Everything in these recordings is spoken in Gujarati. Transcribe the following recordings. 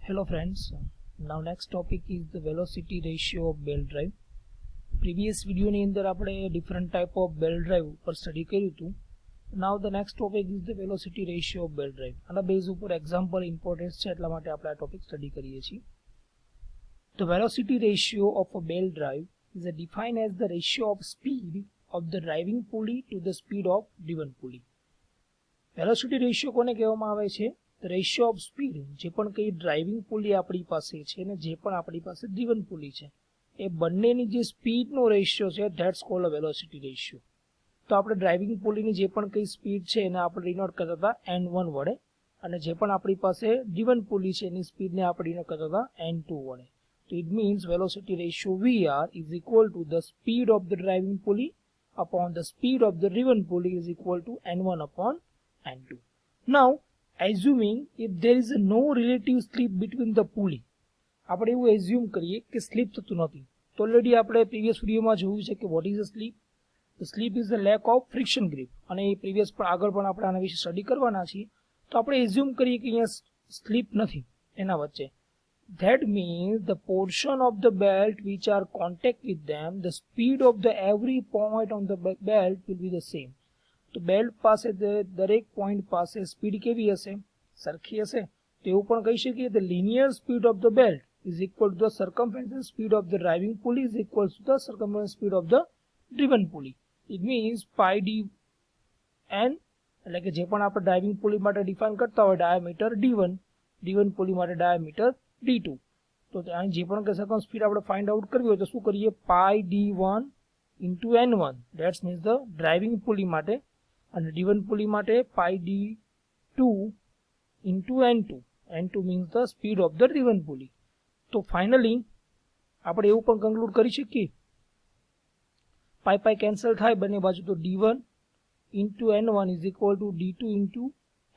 Hello friends, now next topic is the velocity ratio of belt drive. Previous video ની અંદર આપણે different type of belt drive ઉપર study કર્યું હતું. Now the next topic is the velocity ratio of belt drive. આના બેઝ ઉપર example importance છે એટલા માટે આપણે આ topic study કરીએ છીએ. The velocity ratio of a belt drive is defined as the ratio of speed of the driving pulley to the speed of driven pulley. Velocity ratio કોને કહેવામાં આવે છે? The ratio of speed, જે પણ કઈ ડ્રાઇવિંગ પુલી આપણી પાસે છે અને જે પણ આપણી પાસે ડ્રીવન પુલી છે એ બંનેની જે સ્પીડનો રેશિયો છે that's cold a velocity ratio. તો આપણે ડ્રાઇવિંગ પુલીની જે પણ કઈ સ્પીડ છે એને આપણે ડિનોટ કરતા હતા n1 વડે અને જે પણ આપણી પાસે ડ્રીવન પુલી છે એની સ્પીડને આપણે ડિનોટ કરતા હતા n2 વડે. તો it means velocity ratio VR is equal to the speed of the driving pulley upon the speed of the driven pulley is equal to n1 upon n2. Now assuming if there is no relative slip between the pulley, આપણે એવું એઝ્યુમ કરીએ કે સ્લીપ થતું નથી. તો ઓલરેડી આપણે પ્રીવિયસ વિડીયોમાં જોયું છે કે what is a slip. The slip is the lack of friction grip અને એ પ્રીવિયસ પણ આગળ પણ આપણે આના વિશે સ્ટડી કરવાના છીએ. તો આપણે એઝ્યુમ કરીએ કે અહીંયા સ્લીપ નથી એના વચ્ચે. That means the portion of the belt which are contact with them, the speed of the every point on the belt will be the same. તો બેલ્ટ પાસે દરેક પોઈન્ટ પાસે સ્પીડ કેવી હશે? સરખી હશે. તો એવું પણ કહી શકીએ the linear speed of the belt is equal to the circumference speed of the driving pulley is equal to the circumference speed of the driven pulley. It means pi d n, એટલે કે જે પણ આપણે ડ્રાઇવિંગ પુલી માટે ડિફાઇન કરતા હોય ડાયામીટર d1, d1 પુલી માટે ડાયામીટર d2. તો અહીં જે પણ સેકન્ડ સ્પીડ આપણે ફાઇન્ડ આઉટ કરવી હોય તો શું કરીએ? pi d1 into n1, that means the driving pulley માટે, અને d1 પુલી માટે pi d2 into n2. n2 means the speed of the driven pulley. તો ફાઇનલી આપણે એવું પણ કન્ક્લુડ કરી શકીએ પાઈ પાઈ કેન્સલ થાય બંને બાજુ, તો d1 into n1 is equal to d2 into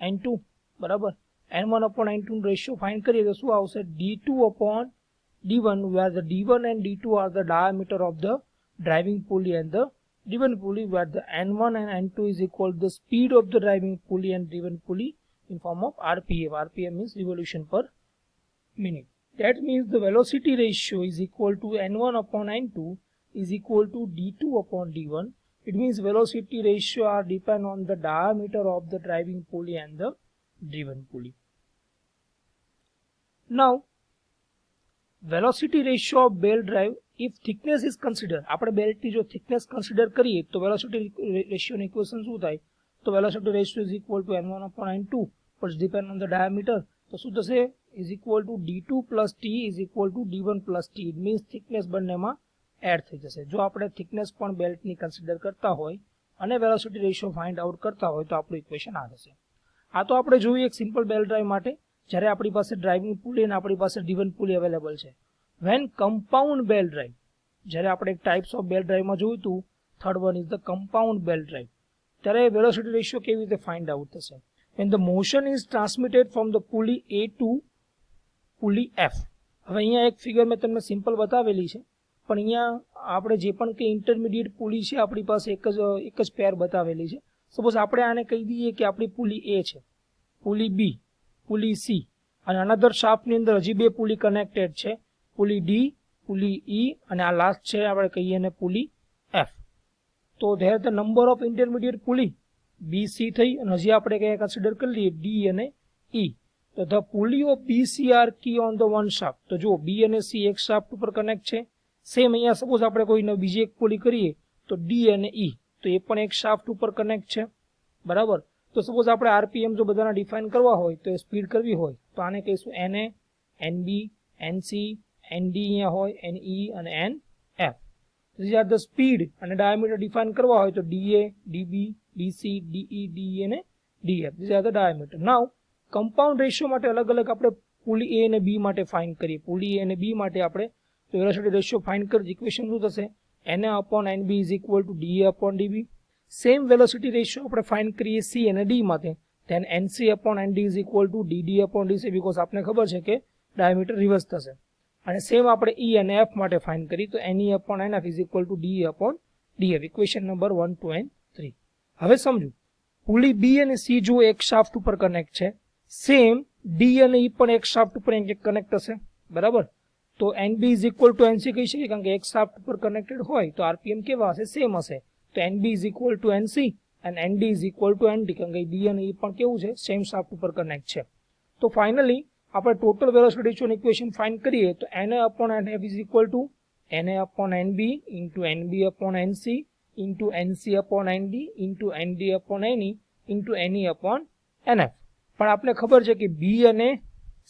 n2 બરાબર. n1 upon n2 ratio find કરીએ તો શું આવશે? d2 upon d1, where the d1 and d2 are the diameter of the driving pulley and the driven pulley, where the n1 and n2 is equal to the speed of the driving pulley and driven pulley in form of RPM. RPM means revolution per minute. That means the velocity ratio is equal to n1 upon n2 is equal to d2 upon d1. It means velocity ratio are depend on the diameter of the driving pulley and the driven pulley. Now velocity ratio of belt drive, if thickness is considered, આપણે બેલ્ટની જો thickness consider કરીએ તો velocity ratio ની ઇક્વેશન શું થાય? તો velocity ratio is equal to n1 upon n2 but depend on the diameter. તો શું થશે? is equal to d2 plus t is equal to d1 plus t. It means thickness બંનેમાં એડ થઈ જશે. જો આપણે thickness પણ બેલ્ટની કન્સિડર કરતા હોય અને velocity ratio ફાઇન્ડ આઉટ કરતા હોય તો આપણું ઇક્વેશન આ થશે. આ તો આપણે જોઈએ એક સિમ્પલ બેલ્ટ ડ્રાઈવ માટે જ્યારે આપણી પાસે ડ્રાઇવિંગ પુલી અને આપણી પાસે ડ્રીવન પુલી અવેલેબલ છે. વેન કમ્પાઉન્ડ બેલ્ટ ડ્રાઈવ, જ્યારે આપણે એક ટાઈપ્સ ઓફ બેલ્ટ ડ્રાઈવમાં જોયું હતું, third one is the compound belt drive, ત્યારે વેલોસિટી રેશિયો કેવી રીતે ફાઇન્ડ આઉટ થશે? When the motion is transmitted from the pulley A to pulley F. હવે અહીંયા એક ફિગર મેં તમને સિમ્પલ બતાવેલી છે, પણ અહીંયા આપણે જે પણ કંઈ ઇન્ટરમીડિયેટ પુલી છે આપણી પાસે એક જ પેર બતાવેલી છે. સપોઝ આપણે આને કહી દઈએ કે આપણી પુલી A છે, પુલી B, પુલી C અને અનધર શાફ્ટની અંદર હજી બે પુલી કનેક્ટેડ છે, પુલી D, પુલી E અને આ લાસ્ટ છે આપણે કહીએ એને પુલી F. તો there the number of intermediate pulley B, C થઈ અને હજી આપણે કયા કન્સિડર કરી લઈએ D અને E. તો the pulley of BC are key on the one shaft. તો જો B અને C એક શાફ્ટ ઉપર કનેક્ટ છે. સેમ અહીંયા સપોઝ આપણે કોઈ બીજી એક પુલી કરીએ તો D અને E, તો એ પણ એક શાફ્ટ ઉપર કનેક્ટ છે બરાબર. તો સપોઝ આપણે RPM જો બધાના ડિફાઇન કરવા હોય તો એ સ્પીડ કરવી હોય તો આને કહીશું NA, NB, NC, ND અહીંયા હોય, NE અને NF. This are the speed અને ડાયામીટર ડિફાઇન કરવા હોય તો DA, DB, DC, DE, DE અને DF. This are the diameter. Now compound ratio માટે અલગ અલગ આપણે પુલી A અને B માટે ફાઇન્ડ કરીએ. પુલી A અને B માટે આપણે વેલોસિટી રેશિયો ફાઇન્ડ કરીએ. ઇક્વેશન શું થશે? NA upon NB is equal to DA upon DB. Same velocity ratio આપણે ફાઇન્ડ કરીએ C અને D માટે, then NC upon ND is equal to DD upon DC, because આપણે ખબર છે કે ડાયામીટર રિવર્સ થશે. અને સેમ આપણે E અને F માટે ફાઇન્ડ કરીએ તો NE upon NF is equal to DE upon DF. Equation number 1, 2 and 3. હવે સમજો પુલી B અને C જો એક શાફ્ટ ઉપર કનેક્ટ છે, સેમ ડી અને ઈ પણ એક શાફ્ટ ઉપર કનેક્ટ હશે, બરાબર. તો NB is equal to NC કહી શકીએ, કારણ કે એક શાફ્ટ પર કનેક્ટેડ હોય તો આરપીએમ કેવા હશે, સેમ હશે. તો NB is equal to NC અને ND is equal to ND, કારણ કે ડી અને ઈ પણ કેવું છે, સેમ શાફ્ટ ઉપર કનેક્ટ છે. તો ફાઇનલી આપણે ટોટલ વેલોસિટી રેશિયોની ઇક્વેશન ફાઇન્ડ કરીએ તો Na upon Nf is equal to Na upon Nb into Nb upon Nc into Nc upon Nd into Nd upon Ne into Ne upon Nf. પણ આપણે ખબર છે કે બી અને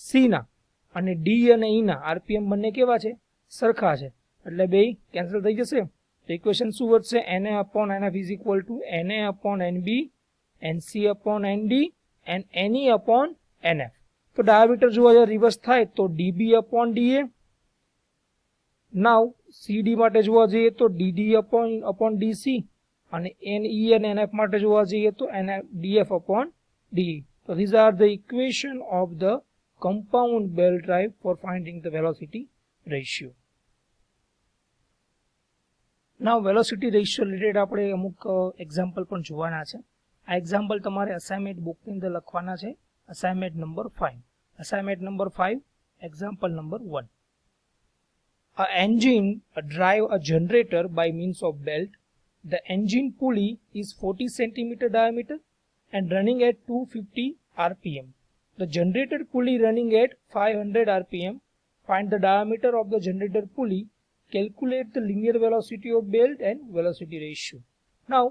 સી ના અને ડી અને ઈ ના આરપીએમ બંને કેવા છે, સરખા છે, એટલે બે કેન્સલ થઈ જશે. તો ઇક્વેશન શું વધશે, Na upon Nf is equal to Na upon Nb Nc upon Nd and Ne upon Nf. તો ડાયામીટર જો રિવર્સ થાય તો DB upon DA. Now CD માટે જોવા જઈએ તો ડીડી અપોન ડીસી અને એનઈ અને એનએફ માટે જોવા જઈએ તો ડીએફ અપોન ડીઈ. તો these are the equation of the compound belt drive for finding the velocity ratio. Now velocity ratio related આપણે અમુક એક્ઝામ્પલ પણ જોવાના છે. આ એક્ઝામ્પલ તમારે અસાઇનમેન્ટ બુકની અંદર લખવાના છે. Assignment number 5. Assignment number 5, example number 1. A engine drive a generator by means of belt. The engine pulley is 40 cm diameter and running at 250 rpm. The generator pulley running at 500 rpm. Find the diameter of the generator pulley. Calculate the linear velocity of belt and velocity ratio. Now,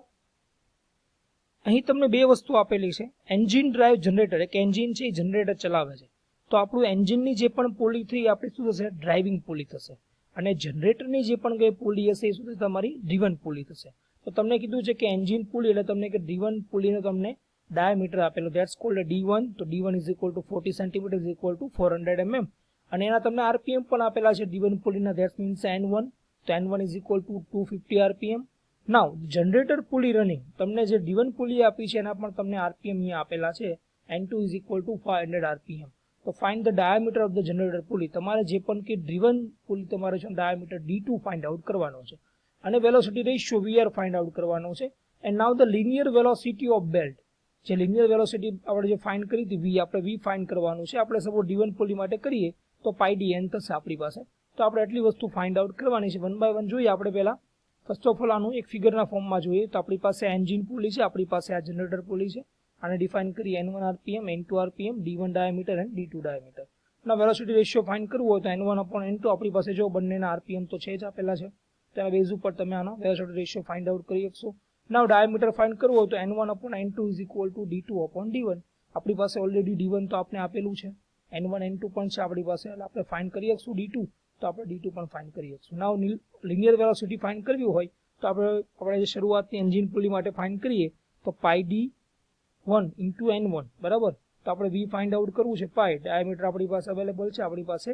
અહીં તમને બે વસ્તુ આપેલી છે. એન્જિન ડ્રાઈવ જનરેટર, એક એન્જિન છે એ જનરેટર ચલાવે છે. તો આપણું એન્જિનની જે પણ પુલી થઈ આપણે શું થશે, ડ્રાઇવિંગ પુલી થશે. અને જનરેટરની જે પણ કઈ પુલી હશે એ શું થશે, તમારી ડ્રીવન પુલી થશે. તો તમને કીધું છે કે એન્જિન પુલી એટલે તમને કે ડ્રીવન પુલીનો તમને ડાયામીટર આપેલો, ધેટ્સ કોલ્ડ D1. તો D1 is equal two 40 centimetre is equal two 400 mm. અને એના તમને આરપીએમ પણ આપેલા છે ડ્રીવન પુલીના, ધેટ્સ મીન્સ N1. તો N1 is equal two 250 rpm. Now generator pulley running, તમને જે ડ્રીવન પુલી આપી છે એના પણ તમને આરપીએમ અહીંયા આપેલા છે, N2 is equal two 500 rpm. તો find the diameter of the generator pulley. તમારે જે પણ કે ડ્રીવન પુલી તમારે છે ડાયામીટર D2 ફાઇન્ડ આઉટ કરવાનો છે અને velocity ratio VR find out કરવાનો છે. And now the linear velocity of belt, જે લિનિયર વેલોસિટી આપણે જે ફાઇન્ડ કરી હતી V, આપણે V ફાઇન્ડ કરવાનું છે. આપણે સપોઝ ડ્રીવન પુલી માટે કરીએ તો πdn થશે આપણી પાસે. તો આપણે આટલી વસ્તુ ફાઇન્ડ આઉટ કરવાની છે. વન બાય વન જોઈએ આપણે પહેલા. ફર્સ્ટ ઓફ ઓલ આનું એક ફિગરના ફોર્મમાં જોઈએ તો આપણી પાસે એન્જિન પુલી છે, આપણી પાસે આ જનરેટર પુલી છે. આને ડિફાઇન કરીએ N1 rpm, N2 rpm, D1 diameter અને D2 ડાયામીટર. ના વેલોસિટી રેશિયો ફાઇન્ડ કરવું હોય તો N1 upon N2 આપણી પાસે જો બંનેના આરપીએમ તો છે જ આપેલા છે. તેના બેઝ ઉપર તમે આનો વેલોસિટી રેશિયો ફાઇન્ડ આઉટ કરી શકશો. નાવ ડાયામીટર ફાઇન્ડ કરવું હોય તો N1 upon N2 is equal two D2 upon D1. આપણી પાસે ઓલરેડી D1 તો આપણે આપેલું છે, N1 N2 પણ છે આપણી પાસે, એટલે આપણે ફાઇન્ડ કરી શકશું D2, તો આપણે D2 પણ ફાઇન્ડ કરી શકશું. નાવ લિનિયર વેલોસિટી ફાઇન્ડ કરવી હોય તો આપણે જે શરૂઆતની એન્જિન પુલી માટે ફાઇન્ડ કરીએ તો πd1 ઇન્ટુ N1, બરાબર. તો આપણે V ફાઇન્ડ આઉટ કરવું છે, પાઈ ડાયામીટર આપણી પાસે અવેલેબલ છે, આપણી પાસે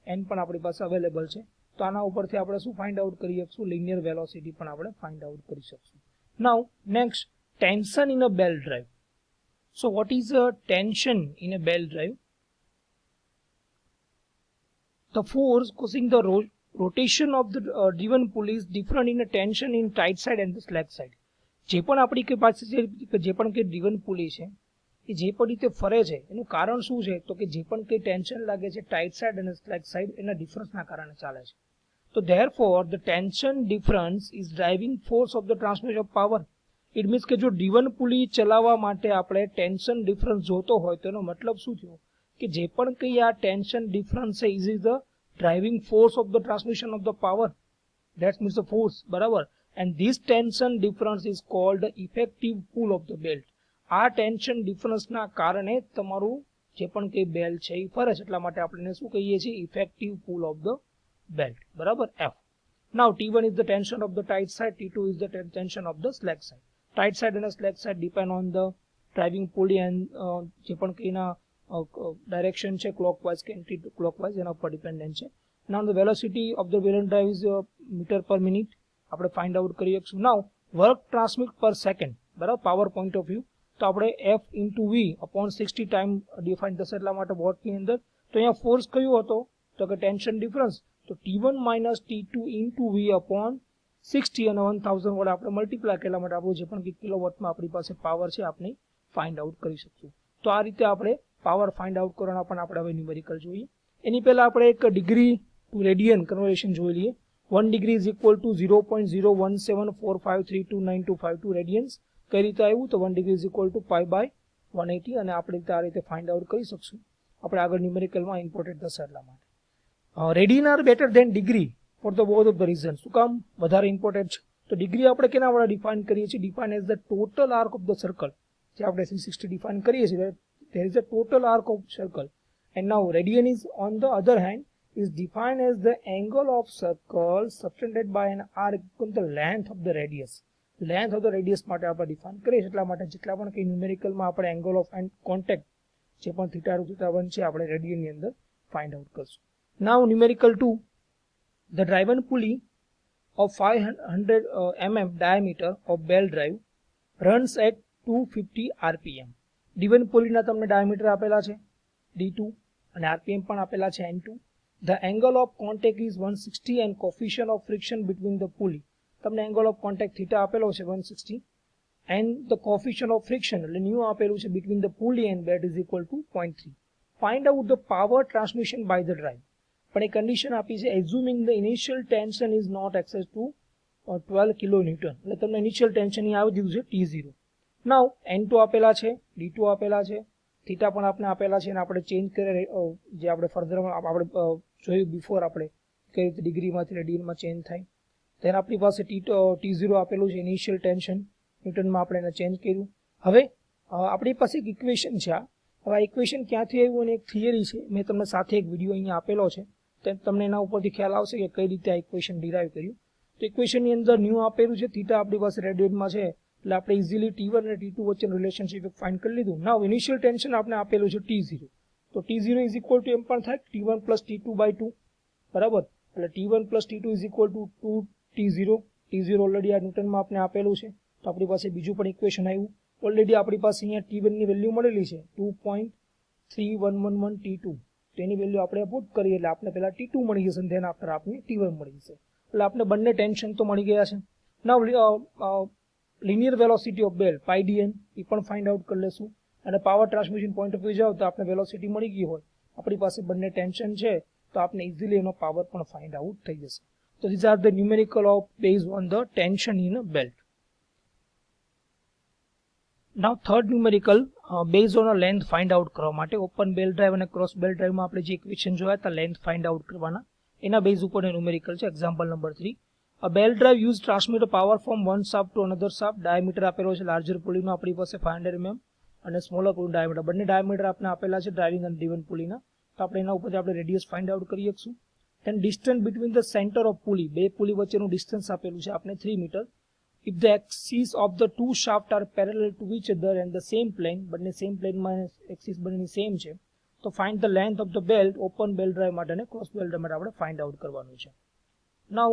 N પણ આપણી પાસે અવેલેબલ છે. તો આના ઉપરથી આપણે શું ફાઇન્ડ આઉટ કરી શકશું, લિનિયર વેલોસિટી પણ આપણે ફાઇન્ડ આઉટ કરી શકશું. Now next, tension in a belt drive. So what is a tension in a belt drive? The force causing the rotation of the driven pulley is different in a tension in tight side and the slack side. જે પણ આપણી કે પાસે જે પણ કે ડ્રીવન પુલી છે એ જે પણ રીતે ફરે છે એનું કારણ શું છે, તો કે જે પણ કંઈ ટેન્શન લાગે છે ટાઇટ સાઇડ અને સ્લેક સાઇડ એના ડિફરન્સના કારણે ચાલે છે. તો therefore the tension difference is driving force of the transmission of power. It means કે જો ડ્રીવન પુલી ચલાવવા માટે આપણે ટેન્શન ડિફરન્સ જોતો હોય તો એનો મતલબ શું થયો કે જે પણ કંઈ આ ટેન્શન ડિફરન્સ છે is the driving force of the transmission of the power, that means the force, બરાબર. and this tension difference is called the effective pull of the belt. આ ટેન્શન ડિફરન્સના કારણે તમારું જે પણ કંઈ બેલ્ટ છે એ ફરે છે, એટલા માટે આપણે શું કહીએ છીએ, effective pull of the belt, બરાબર. F. now T1 is the tension of the tight side, T2 is the tension of the slack side. tight side and slack side depend on the driving pulley and જે પણ કંઈના ડાયરેક્શન છે ક્લોકવાઇઝ કે એન્ટી ક્લોકવાઇઝ એના ઉપર ડિપેન્ડન્ટ છે. Now the velocity of the belt drive is metre per minute, આપણે ફાઇન્ડ આઉટ કરી શકશું. Now work transmit per second, બરાબર, પાવર પોઈન્ટ ઓફ વ્યૂ તો આપણે F into V upon 60 time define થશે, એટલા માટે વોટની અંદર. તો અહીંયા ફોર્સ કયો હતો, તો કે ટેન્શન ડિફરન્સ, તો T1 minus T2 into V upon 60 અને 1000 વડે આપણે મલ્ટીપ્લાય કરવા માટે આપણું જે પણ કિલોવોટમાં આપણી પાસે પાવર છે આપણે ફાઇન્ડ આઉટ કરી શકશું. તો આ રીતે આપણે પાવર ફાઇન્ડ આઉટ કરવાના પણ આપણે હવે ન્યુમેરિકલ જોઈએ. એની પહેલા આપણે એક ડિગ્રી ટુ રેડિયન કન્વર્ઝન જોઈ લઈએ. 1 degree is equal two 0.01745329252 radians. કઈ રીતે આવ્યું? તો 1 ડિગ્રી ઇઝ ઇક્વલ ટુ π/180 અને આપણે આ રીતે ફાઇન્ડ આઉટ કરી શકશું. આપણે આગળ ન્યુમેરિકલમાં ઇમ્પોર્ટન્ટ થશે એટલા માટે. Radian are better than degree for the both of the reason. શું કામ વધારે ઇમ્પોર્ટન્ટ છે? તો ડિગ્રી આપણે કેના વડે ડિફાઇન કરીએ છીએ? Define as the total arc of the circle. જે આપણે 360 ડિફાઇન કરીએ છીએ, there is a total arc of circle, and now radian is on the other hand is defined as the angle of circle subtended by an arc equal to the length of the radius. Length of the radius માટે આપણે ડિફાઇન કરીએ એટલા માટે જેટલા પણ કે ન્યુમેરિકલમાં આપણે એંગલ ઓફ કોન્ટેક્ટ જે પણ θ2 θ1 છે આપણે રેડિયનની અંદર ફાઇન્ડ આઉટ કરશું. નાઉ numerical 2, the driven pulley of 500 mm diameter of belt drive runs at 250 rpm. ડિવન પુલીના તમને ડાયામીટર આપેલા છે d2 અને rpm પણ આપેલા છે n2. The angle of contact is 160 and coefficient of friction between the pulley. તમને angle of contact θ આપેલો છે 160 and the coefficient of friction એટલે nu આપેલું છે between the pulley and belt is equal to 0.3. Find out the power transmission by the drive. પણ એ કન્ડિશન આપી છે assuming the initial tension is not excess to 12 kilonewton. એટલે તમને ઇનિશિયલ ટેન્શન અહીં આવી દીધું છે T0. નાઉ n2 આપેલા છે, d2 આપેલા છે, થીટા પણ આપણે આપેલા છે અને આપણે ચેન્જ કરી જે આપણે ફર્ધર આપણે જોયું બિફોર આપણે કઈ રીતે ડિગ્રીમાંથી રેડિયનમાં ચેન્જ થાય. તેના આપણી પાસે T0 આપેલું છે ઇનિશિયલ ટેન્શન, ન્યૂટનમાં આપણે એને ચેન્જ કર્યું. હવે આપણી પાસે એક ઇક્વેશન છે. હવે આ ઇક્વેશન ક્યાંથી આવ્યું અને એક થિયરી છે, મેં તમને સાથે એક વિડીયો અહીંયા આપેલો છે, તમને એના ઉપરથી ખ્યાલ આવશે કે કઈ રીતે આ ઇક્વેશન ડિરાઈવ કર્યું. તો ઇક્વેશનની અંદર ન્યૂ આપેલું છે, થીટા આપણી પાસે રેડિયનમાં છે એટલે આપણે ઇઝીલી T1 અને T2 વચ્ચેનું રિલેશનશિપ ફાઇન્ડ કરી લીધું. નાઉ ઇનિશિયલ ટેન્શન આપણે આપેલું છે T0. તો T0 ઇઝ ઇક્વલ ટુ એમ પણ થાય T1 પ્લસ T2/2 બરાબર. એટલે T1 plus T2 is equal two 2T0. T0 already આ ન્યૂટનમાં આપણે આપેલું છે તો આપણી પાસે બીજું પણ ઇક્વેશન આવ્યું. ઓલરેડી આપણી પાસે અહીંયા T1 ની વેલ્યુ મળેલી છે 2.3111 T2. તેની વેલ્યુ આપણે પુટ કરીએ એટલે આપણે પહેલા T2 મળી જશે અને ધેન આફ્ટર આપણે T1 મળી જશે. એટલે આપણે બંને ટેન્શન તો મળી ગયા છે. નાઉ linear velocity of belt πdn એ પણ ફાઇન્ડ આઉટ કરી લેશું અને power transmission point of view જાવ તો આપણે વેલોસિટી મળી ગઈ હોય, આપણી પાસે બંને ટેન્શન છે તો આપણે ઇઝીલી એનો પાવર પણ ફાઇન્ડ આઉટ થઈ જશે. તો these are the numerical of based on the tension in a belt. Now third numerical based on a length find out કરવા માટે ઓપન બેલ્ટ ડ્રાઈવ અને ક્રોસ બેલ્ટ ડ્રાઈવમાં આપણે જે ઇક્વેશન જોયા હતા લેન્થ ફાઇન્ડ આઉટ કરવાના એના બેઝ ઉપર ન્યુમેરિકલ છે. Example number 3, a belt drive used transmit power from one shaft to another shaft. Diameter આપેલો છે લાર્જર પુલીનો આપણી પાસે 500 mm અને સ્મોલર પુલીનો ડાયામીટર, બંને ડાયામીટર આપણે આપેલા છે ડ્રાઇવિંગ અને ડિવન પુલીના. તો આપણે એના ઉપરથી આપણે રેડિયસ ફાઇન્ડ આઉટ કરી શકશું. then distance between the center of pulley, બે પુલી વચ્ચેનું ડિસ્ટન્સ આપેલું છે આપણે 3 metre. if the axes of the two shaft are parallel to each other and the same plane, બંને સેમ પ્લેનમાં એક્સિસ બંનેની સેમ છે તો find the length of the belt open belt drive માટે અને ક્રોસ બેલ્ટ ડ્રાઈવ માટે આપણે ફાઇન્ડ આઉટ કરવાનું છે. નાઉ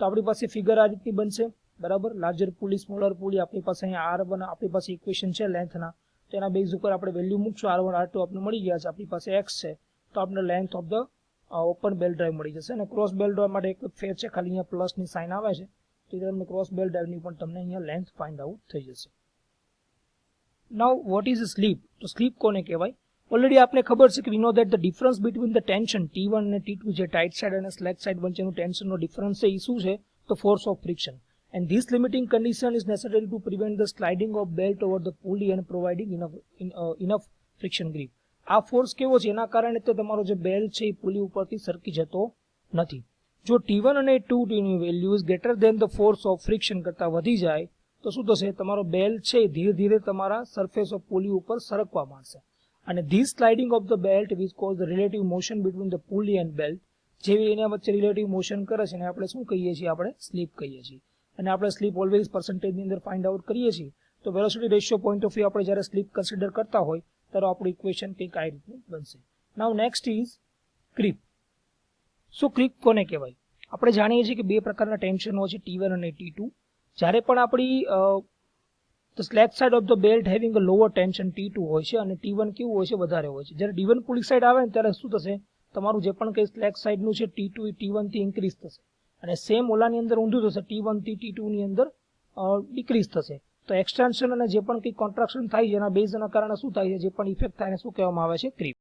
તો આપણી પાસે ફિગર આ રીતની બનશે બરાબર. લાર્જર પુલી સ્મોલર પુલી આપણી પાસે અહીંયા R1 આપણી પાસે ઇક્વેશન છે લેન્થના, તો એના બેઝ ઉપર આપણે વેલ્યુ મૂકશું. R1 R2 આપણે મળી ગયા છે, આપણી પાસે x છે તો આપણે length of the open belt drive મળી જશે. અને ક્રોસ બેલ્ટ ડ્રાઈવ માટે એક ફેર છે, ખાલી અહીંયા પ્લસની સાઇન આવે છે તો તમને ક્રોસ બેલ્ટ ડ્રાઈવની પણ તમને અહીંયા લેન્થ ફાઇન્ડ આઉટ થઈ જશે. Now what is slip? તો સ્લીપ કોને કહેવાય? ઓલરેડી આપણે ખબર છે કે we know that the difference between the tension T1 અને T2 જે ટાઇટ સાઇડ અને સ્લેક સાઇડ વચ્ચેનું ટેન્શનનો ડિફરન્સ છે એ શું છે? તો force of friction. And this limiting condition is necessary to prevent the sliding of belt over the pulley and providing enough friction grip. આ ફોર્સ કેવો છે? એના કારણે તો તમારો જે બેલ્ટ છે એ પુલી ઉપરથી સરકી જતો નથી. જો T1 અને T2 ની value is greater than the force of friction કરતા વધી જાય તો શું થશે? તમારો બેલ્ટ છે ધીરે ધીરે તમારા સરફેસ ઓફ પુલી ઉપર સરકવા માંડશે અને this sliding of the belt which cause the relative motion between the pulley and belt, જેવી એના વચ્ચે રિલેટિવ મોશન કરે છે અને આપણે શું કહીએ છીએ? આપણે સ્લીપ કહીએ છીએ. અને આપણે સ્લીપ ઓલવેઝ પર્સન્ટેજની અંદર ફાઇન્ડ આઉટ કરીએ છીએ. તો velocity ratio point of view આપણે જ્યારે સ્લીપ કન્સિડર કરતા હોય ત્યારે આપણું ઇક્વેશન કંઈક આ રીતનું બનશે. Now next is creep. So creep કોને કહેવાય? આપણે જાણીએ છીએ કે બે પ્રકારના ટેન્શન હોય છે T1 અને T2. જ્યારે પણ આપણી the slack side of the belt having a lower tension T2 હોય છે અને T1 કેવું હોય છે? વધારે હોય છે. જ્યારે D1 પુલી સાઈડ આવે ને ત્યારે શું થશે? તમારું જે પણ કંઈ સ્લેક સાઈડનું છે T2 એ T1 થી ઇન્ક્રીઝ થશે અને સેમ ઓલાની અંદર ઊંધું થશે, T1 થી T2 ની અંદર ડિક્રીઝ થશે. તો તો એક્સટેન્શન અને જે પણ કંઈ કોન્ટ્રાક્શન થાય છે એના બેઝના કારણે શું થાય છે, જે પણ ઇફેક્ટ થાય એને શું કહેવામાં આવે છે, ક્રીપ.